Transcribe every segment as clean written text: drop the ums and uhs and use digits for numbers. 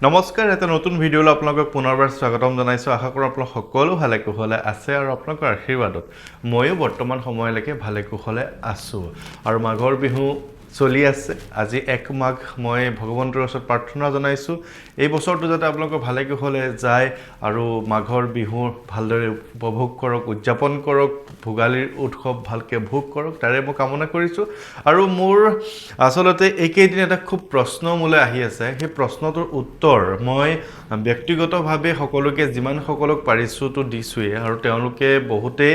নমস্কাৰ এটা নতুন ভিডিঅ'লৈ আপোনালোকক পুনৰবাৰ স্বাগতম জনাইছোঁ আশা কৰোঁ আপোনালোক সকলো ভালে কুশলে আছে আৰু আপোনালোকৰ আশীৰ্বাদত ময়ো বৰ্তমান সময়লৈকে ভালে কুশলে আছোঁ আৰু মাঘৰ বিহু চলি আছে আজি 1 মাঘ মই ভগৱন্তৰ ওচৰত প্ৰাৰ্থনা জনাইছোঁ এই বছৰটো যাতে আপোনালোকৰ ভালে কুশলে যায় আৰু মাঘৰ বিহু ভালদৰে উপভোগ কৰক উদযাপন কৰক ভোগালীৰ উৎসৱ ভালকৈ ভোগ কৰক তাৰে মই কামনা কৰিছোঁ আৰু মোৰ আসলতে একেদিন এটা খুব প্ৰশ্ন মোলৈ আহি আছে সেই প্ৰশ্নটোৰ উত্তৰ মই ব্যক্তিগতভাৱে সকলোকে যিমান সকলক পাৰিছোঁ তো দিছোঁৱে আৰু তেওঁলোকে বহুতে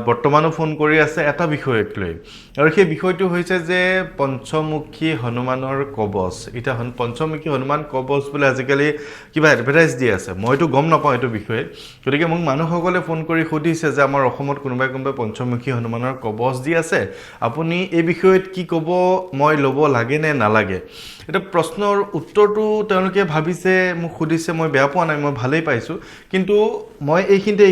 বৰ্তমানো ফোন কৰি আছে এটা বিষয়ক লৈ আৰু সেই বিষয়টো হৈছে যে পঞ্চমুখী হনুমানৰ কবচ এটা পঞ্চমুখী হনুমান কবচ বুলি আজিকালি কিবা এডভাৰটাইজ দি আছে মইতো গম নাপাওঁ এইটো বিষয়ে গতিকে মোক মানুহসকলে ফোন কৰি সুধিছে যে আমাৰ অসমত কোনোবাই পঞ্চমুখী হনুমানৰ কবচ দি আছে আপুনি এই বিষয়ত কি ক'ব মই ল'ব লাগে নে নালাগে এটা প্ৰশ্নৰ উত্তৰটো তেওঁলোকে ভাবিছে মোক সুধিছে মই বেয়া পোৱা নাই মই ভালেই পাইছোঁ কিন্তু মই এইখিনিতে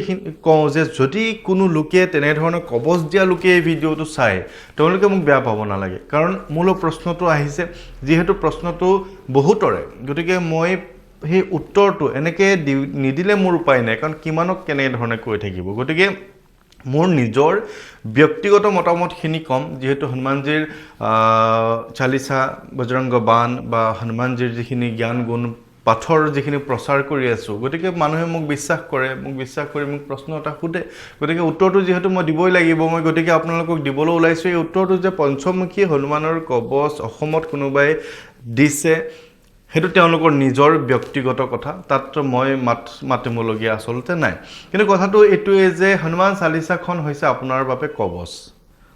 কওঁ যে যদি কোনো লোকে তেনেধৰণৰ কবচ দিয়া লোকে এই ভিডিঅ'টো চায় তেওঁলোকে মোক বেয়া পাব নালাগে কাৰণ মূল প্ৰশ্নটো আহিছে যিহেতু প্ৰশ্নটো বহুতৰে গতিকে মই সেই উত্তৰটো এনেকৈ নিদিলে মোৰ উপায় নাই কাৰণ কিমানক কেনেধৰণে কৈ থাকিব গতিকে মোৰ নিজৰ ব্যক্তিগত মতামতখিনি কম যেহেতু হনুমানজীৰ চালিচা বজৰংগ বাণ বা হনুমানজীৰ যিখিনি জ্ঞান গুণ পাঠৰ যিখিনি প্ৰচাৰ কৰি আছোঁ গতিকে মানুহে মোক বিশ্বাস কৰি মোক প্ৰশ্ন এটা সোধে গতিকে উত্তৰটো যিহেতু মই দিবই লাগিব মই গতিকে আপোনালোকক দিবলৈ ওলাইছোঁ এই উত্তৰটো যে পঞ্চমুখী হনুমানৰ কবচ অসমত কোনোবাই দিছে সেইটো তেওঁলোকৰ নিজৰ ব্যক্তিগত কথা তাত মই মাতিবলগীয়া আচলতে নাই কিন্তু কথাটো এইটোৱে যে হনুমান চালিচাখন হৈছে আপোনাৰ বাবে কবচ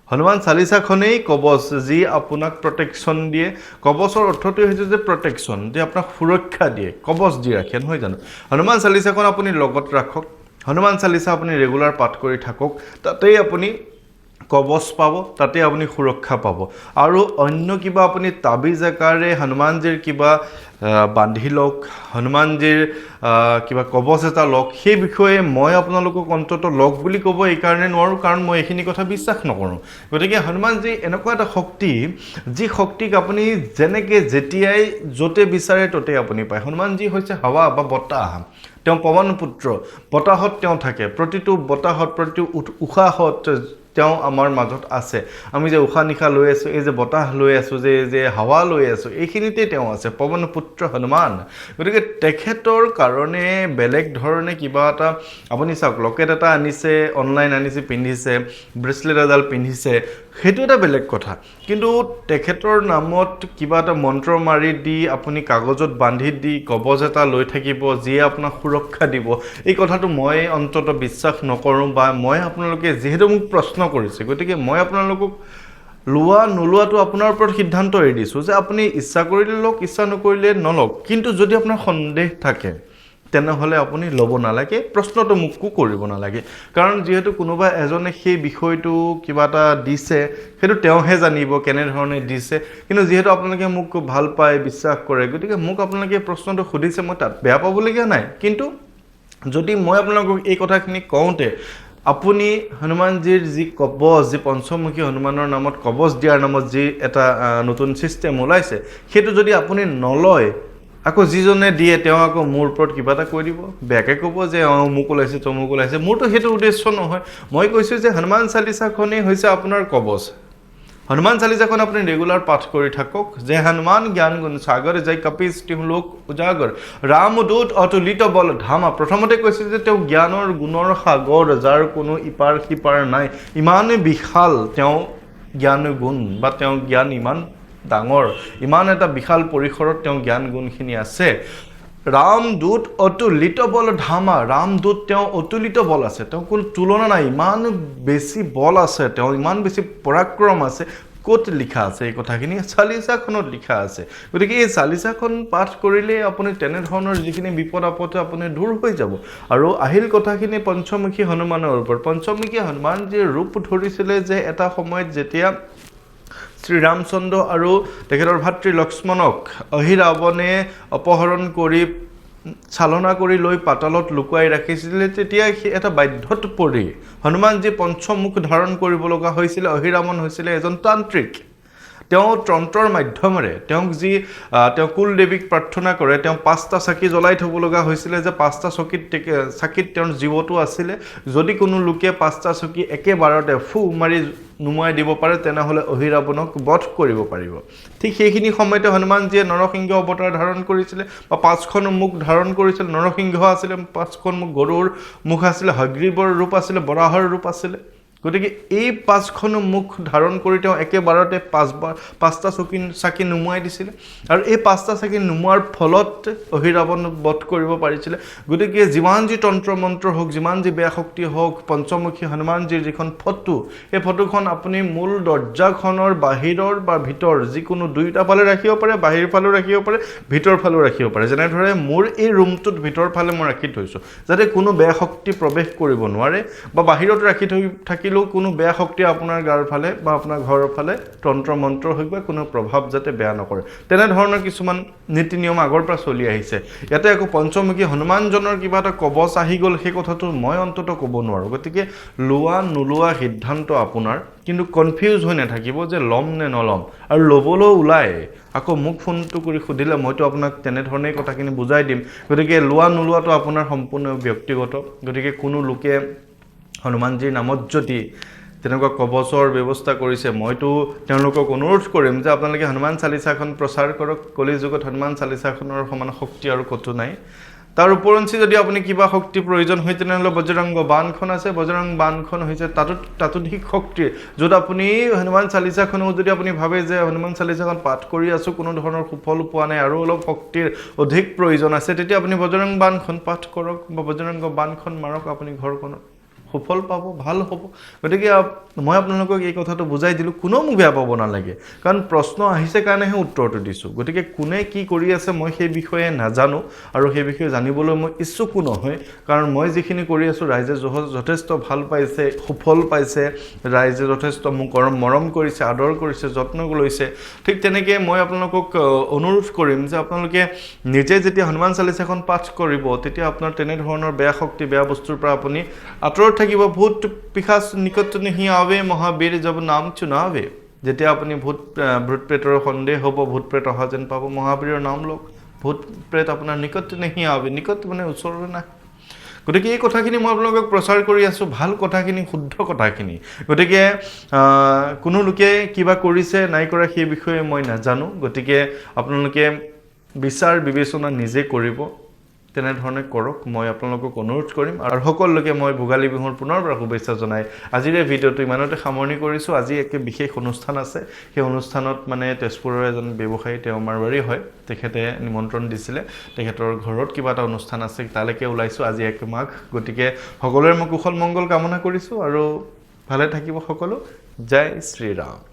হনুমান চালিচাখনেই কবচ যি আপোনাক প্ৰটেকশ্যন দিয়ে কবচৰ অৰ্থটোৱে হৈছে যে প্ৰটেকশ্যন যে আপোনাক সুৰক্ষা দিয়ে কবচ দি ৰাখে নহয় জানো হনুমান চালিচাখন আপুনি লগত ৰাখক হনুমান চালিচা আপুনি ৰেগুলাৰ পাঠ কৰি থাকক তাতেই আপুনি কবচ পাব তাতে আপুনি সুৰক্ষা পাব আৰু অন্য কিবা আপুনি তাবিজ আকাৰে হনুমানজীৰ কিবা বান্ধি লওক হনুমানজীৰ কিবা কবচ এটা লওক সেই বিষয়ে মই আপোনালোকক অন্ততঃ লওক বুলি ক'ব এই কাৰণে নোৱাৰোঁ কাৰণ মই এইখিনি কথা বিশ্বাস নকৰোঁ গতিকে হনুমানজী এনেকুৱা এটা শক্তি যি শক্তিক আপুনি যেনেকৈ যেতিয়াই য'তে বিচাৰে ত'তে আপুনি পায় হনুমানজী হৈছে হাৱা বা বতাহ তেওঁ পৱন পুত্ৰ বতাহত তেওঁ থাকে প্ৰতিটো বতাহত প্ৰতিটো উশাহত তেওঁ আমাৰ মাজত আছে আমি যে উশাহ নিশাহ লৈ আছোঁ এই যে বতাহ লৈ আছোঁ যে হাৱা লৈ আছোঁ এইখিনিতে তেওঁ আছে পৱন পুত্ৰ হনুমান গতিকে তেখেতৰ কাৰণে বেলেগ ধৰণে কিবা এটা আপুনি চাওক লকেট এটা আনিছে অনলাইন আনিছে পিন্ধিছে ব্ৰেচলেট এডাল পিন্ধিছে সেইটো এটা বেলেগ কথা কিন্তু তেখেতৰ নামত কিবা এটা মন্ত্ৰ মাৰি দি আপুনি কাগজত বান্ধি দি কবচ এটা লৈ থাকিব যিয়ে আপোনাক সুৰক্ষা দিব এই কথাটো মই অন্ততঃ বিশ্বাস নকৰোঁ বা মই আপোনালোকে যিহেতু মোক প্ৰশ্ন কৰিছে গতিকে মই আপোনালোকক লোৱা নোলোৱাটো আপোনাৰ ওপৰত সিদ্ধান্ত এৰি দিছোঁ যে আপুনি ইচ্ছা কৰিলে লওক ইচ্ছা নকৰিলে নলওক কিন্তু যদি আপোনাৰ সন্দেহ থাকে তেনেহ'লে আপুনি ল'ব নালাগে প্ৰশ্নটো মোকো কৰিব নালাগে কাৰণ যিহেতু কোনোবা এজনে সেই বিষয়টো কিবা এটা দিছে সেইটো তেওঁহে জানিব কেনেধৰণে দিছে কিন্তু যিহেতু আপোনালোকে মোক ভাল পায় বিশ্বাস কৰে গতিকে মোক আপোনালোকে প্ৰশ্নটো সুধিছে মই তাত বেয়া পাবলগীয়া নাই কিন্তু যদি মই আপোনালোকক এই কথাখিনি কওঁতে আপুনি হনুমানজীৰ যি কবচ যি পঞ্চমুখী হনুমানৰ নামত কবচ দিয়াৰ নামত যি এটা নতুন ছিষ্টেম ওলাইছে সেইটো যদি আপুনি নলয় আকৌ যিজনে দিয়ে তেওঁ আকৌ মোৰ ওপৰত কিবা এটা কৈ দিব বেয়াকৈ ক'ব যে মোক ওলাইছে তমুক ওলাইছে মোৰতো সেইটো উদ্দেশ্য নহয় মই কৈছোঁ যে হনুমান চালিচাখনেই হৈছে আপোনাৰ কবচ হনুমান চালিচাখন আপুনি ৰেগুলাৰ পাঠ কৰি থাকক যে হনুমান জ্ঞান গুণ সাগৰ জয় কপিস তিহু লোক উজাগৰ ৰামদূত অতুলিত বল ধামা প্ৰথমতে কৈছে যে তেওঁ জ্ঞানৰ গুণৰ সাগৰ যাৰ কোনো ইপাৰ সিপাৰ নাই ইমানে বিশাল তেওঁ জ্ঞান গুণ বা তেওঁ জ্ঞান ইমান ডাঙৰ ইমান এটা বিশাল পৰিসৰত তেওঁ জ্ঞান গুণখিনি আছে ৰামদূত অতুলিত বল ধামা ৰামদূত তেওঁ অতুলিত বল আছে তেওঁ কোনো তুলনা নাই ইমান বেছি বল আছে তেওঁ ইমান বেছি পৰাক্ৰম আছে ক'ত লিখা আছে এই কথাখিনি চালিচাখনত লিখা আছে গতিকে এই চালিচাখন পাঠ কৰিলে আপুনি তেনেধৰণৰ যিখিনি বিপদ আপদ আপুনি দূৰ হৈ যাব আৰু আহিল কথাখিনি পঞ্চমুখী হনুমানৰ ওপৰত পঞ্চমুখী হনুমান যে ৰূপ ধৰিছিলে যে এটা সময়ত যেতিয়া শ্ৰীৰামচন্দ্ৰ আৰু তেখেতৰ ভাতৃ লক্ষ্মণক অহিৰাৱণে অপহৰণ কৰি চালনা কৰি লৈ পাতালত লুকুৱাই ৰাখিছিলে তেতিয়া এটা বাধ্যত পৰি হনুমানজী পঞ্চমুখ ধাৰণ কৰিব লগা হৈছিলে অহিৰাৱণ হৈছিলে এজন তান্ত্ৰিক তেওঁ তন্ত্ৰৰ মাধ্যমেৰে তেওঁক যি তেওঁ কুল দেৱীক প্ৰাৰ্থনা কৰে তেওঁ 5টা চাকি জ্বলাই থব লগা হৈছিলে যে 5টা চাকিত তেওঁৰ জীৱটো আছিলে যদি কোনো লোকে 5টা চাকি একেবাৰতে ফু মাৰি নুমাই দিব পাৰে তেনেহলে অহিৰাবণক বধ কৰিব পাৰিব ঠিক সেইখিনি সময়তে হনুমানজীয়ে নৰসিংহ অৱতাৰ ধাৰণ কৰিছিলে বা 5খন মুখ ধাৰণ কৰিছিল নৰসিংহ আছিলে 5খন মুখ গৰুৰ মুখ আছিলে হগ্ৰীৱৰ ৰূপ আছিলে বৰাহৰ ৰূপ আছিলে গতিকে এই 5খন মুখ ধাৰণ কৰি তেওঁ একেবাৰতে 5টা চাকি নুমাই দিছিলে আৰু এই 5টা চাকি নুমাৰ ফলত অহিৰাবণ বধ কৰিব পাৰিছিলে গতিকে যিমান যি তন্ত্ৰ মন্ত্ৰ হোক যিমান যি বেয়া শক্তি হোক পঞ্চমুখী হনুমানজীৰ যিখন ফটো এই ফটোখন আপুনি মূল দৰ্জাখনৰ বাহিৰৰ বা ভিতৰ যিকোনো দুইটা ফালে ৰাখিব পাৰে বাহিৰ ফালেও ৰাখিব পাৰে ভিতৰ ফালেও ৰাখিব পাৰে যেনে ধৰে মোৰ এই ৰুমটোত ভিতৰ ফালে মই ৰাখি থৈছো যাতে কোনো বেয়া শক্তি প্ৰৱেশ কৰিব নোৱাৰে বা বাহিৰত ৰাখি থাকিলেও কোনো বেয়া শক্তি আপোনাৰ গাৰ ফালে বা আপোনাৰ ঘৰৰ ফালে তন্ত্ৰ মন্ত্ৰ হৈ বা কোনো প্ৰভাৱ যাতে বেয়া নকৰে তেনে ধৰণৰ কিছুমান নীতি নিয়ম আগৰ পৰা চলি আহিছে ইয়াতে আকৌ পঞ্চমুখী হনুমানজনৰ কিবা এটা কবচ আহি গ'ল সেই কথাটো মই অন্তত ক'ব নোৱাৰো গতিকে লোৱা নোলোৱা সিদ্ধান্ত আপোনাৰ কিন্তু কনফিউজ হৈ নাথাকিব যে লম নে নলম আৰু ল'বলৈ ওলাই আকৌ মোক ফোনটো কৰি সুধিলে মইতো আপোনাক তেনে ধৰণে কথাখিনি বুজাই দিম গতিকে লোৱা নোলোৱাটো আপোনাৰ সম্পূৰ্ণ ব্যক্তিগত গতিকে কোনো লোকে হনুমানজীৰ নামত যদি তেনেকুৱা কবচৰ ব্যৱস্থা কৰিছে মইতো তেওঁলোকক অনুৰোধ কৰিম যে আপোনালোকে হনুমান চালিচাখন প্ৰচাৰ কৰক কলি যুগত হনুমান চালিচাখনৰ সমান শক্তি আৰু কতো নাই তাৰ উপৰঞ্চি যদি আপুনি কিবা শক্তি প্ৰয়োজন হয় তেনেহলে বজৰংগ বাণখন আছে বজৰংগ বাণখন হৈছে তাতোধিক শক্তি যত আপুনি হনুমান চালিচাখনো যদি আপুনি ভাবে যে হনুমান চালিচাখন পাঠ কৰি আছো কোনো ধৰণৰ সুফল পোৱা নাই আৰু অলপ শক্তিৰ অধিক প্ৰয়োজন আছে তেতিয়া আপুনি বজৰংগ বাণখন পাঠ কৰক বা বজৰংগ বাণখন মাৰক আপুনি ঘৰখনত সুফল পাব ভাল হ'ব গতিকে মই আপোনালোকক এই কথাটো বুজাই দিলো কোনো মোক বেয়া পাব নালাগে কাৰণ প্ৰশ্ন আহিছে কাৰণেহে উত্তৰটো দিছো গতিকে কোনে কি কৰি আছে মই সেই বিষয়ে নাজানো আৰু সেই বিষয়ে জানিবলৈ মই ইচ্ছুকো নহয় কাৰণ মই যিখিনি কৰি আছো ৰাইজে যথেষ্ট ভাল পাইছে সুফল পাইছে ৰাইজে যথেষ্ট মোক মৰম কৰিছে আদৰ কৰিছে যত্ন লৈছে ঠিক তেনেকৈ মই আপোনালোকক অনুৰোধ কৰিম যে আপোনালোকে নিজে যেতিয়া হনুমান চালিচাখন পাঠ কৰিব তেতিয়া আপোনাৰ তেনে ধৰণৰ বেয়া শক্তি বেয়া বস্তুৰ পৰা আপুনি আঁতৰত থাকিব ভূত পিশাচ নিকট नहीं आवे महावीर जब नाम चुनावे যেতিয়া আপুনি ভূত প্ৰেতৰ সন্দেহ হ'ব ভূত প্ৰেত অহা যেন পাব মহাবীৰৰ নাম লওক ভূত প্ৰেত আপোনাৰ নিকট नहीं आवे নিকট মানে ওচৰলৈ নাই গতিকে এই কথাখিনি মই আপোনালোকক প্ৰচাৰ কৰি আছো ভাল কথাখিনি শুদ্ধ কথাখিনি গতিকে কোনো লোকে কিবা কৰিছে নাই কৰা সেই বিষয়ে মই নাজানো গতিকে আপোনালোকে বিচাৰ বিবেচনা নিজে কৰিব তেনে ধৰণে কৰক মই আপোনালোকক অনুৰোধ কৰিম আৰু সকলোকে মই ভোগালী বিহুৰ পুনৰবাৰ শুভেচ্ছা জনাই আজিৰ এই ভিডিঅ'টো ইমানতে সামৰণি কৰিছো আজি এক বিশেষ অনুষ্ঠান আছে সেই অনুষ্ঠানত মানে তেজপুৰৰ এজন ব্যৱসায়ী তেওঁ মাৰৱাৰী হয় তেখেতে নিমন্ত্ৰণ দিছিলে তেখেতৰ ঘৰত কিবা এটা অনুষ্ঠান আছে তালৈকে ওলাইছো আজি 1 মাঘ গতিকে সকলোৰে মই কুশল মংগল কামনা কৰিছো আৰু ভালে থাকিব সকলো জয় শ্ৰী ৰাম